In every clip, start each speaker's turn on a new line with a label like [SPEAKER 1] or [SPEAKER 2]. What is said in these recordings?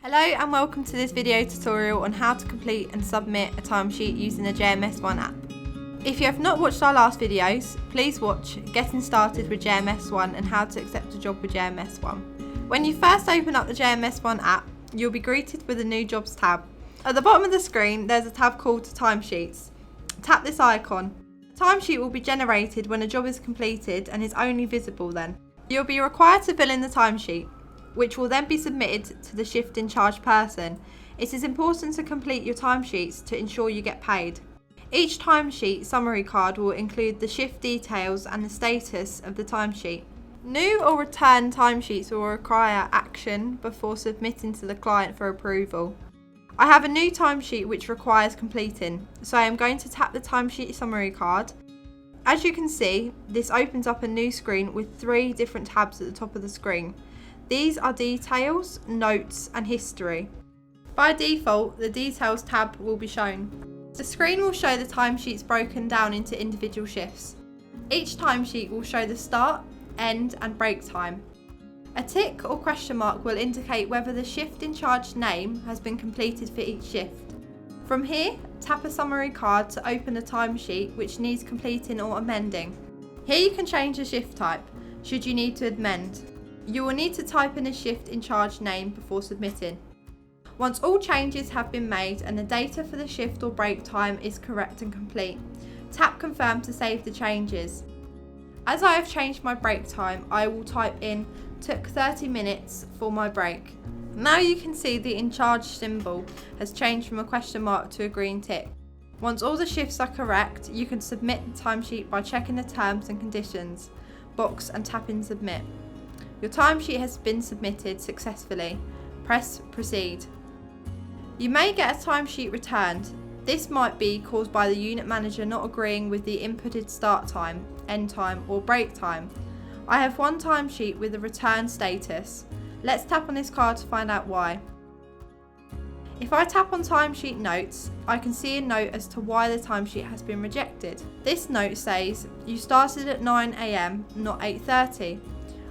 [SPEAKER 1] Hello and welcome to this video tutorial on how to complete and submit a timesheet using the JMS One app. If you have not watched our last videos, please watch Getting Started with JMS One and How to Accept a Job with JMS One. When you first open up the JMS One app, you'll be greeted with a new Jobs tab. At the bottom of the screen, there's a tab called Timesheets. Tap this icon. A timesheet will be generated when a job is completed and is only visible then. You'll be required to fill in the timesheet, which will then be submitted to the shift in charge person. It is important to complete your timesheets to ensure you get paid. Each timesheet summary card will include the shift details and the status of the timesheet. New or returned timesheets will require action before submitting to the client for approval. I have a new timesheet which requires completing, so I am going to tap the timesheet summary card. As you can see, this opens up a new screen with 3 different tabs at the top of the screen. These are Details, Notes and History. By default, the Details tab will be shown. The screen will show the timesheets broken down into individual shifts. Each timesheet will show the start, end and break time. A tick or question mark will indicate whether the shift in charge name has been completed for each shift. From here, tap a summary card to open a timesheet which needs completing or amending. Here you can change the shift type, should you need to amend. You will need to type in a shift in charge name before submitting. Once all changes have been made and the data for the shift or break time is correct and complete, tap confirm to save the changes. As I have changed my break time, I will type in took 30 minutes for my break. Now you can see the in charge symbol has changed from a question mark to a green tick. Once all the shifts are correct, you can submit the timesheet by checking the terms and conditions box and tapping submit. Your timesheet has been submitted successfully. Press proceed. You may get a timesheet returned. This might be caused by the unit manager not agreeing with the inputted start time, end time or break time. I have one timesheet with a return status. Let's tap on this card to find out why. If I tap on timesheet notes, I can see a note as to why the timesheet has been rejected. This note says, you started at 9 AM, not 8:30.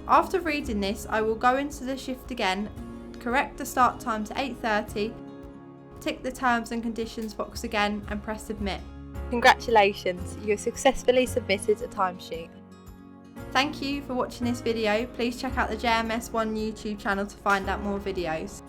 [SPEAKER 1] After reading this, I will go into the shift again, correct the start time to 8:30, tick the terms and conditions box again and press submit. Congratulations, you have successfully submitted a timesheet. Thank you for watching this video. Please check out the JMS One YouTube channel to find out more videos.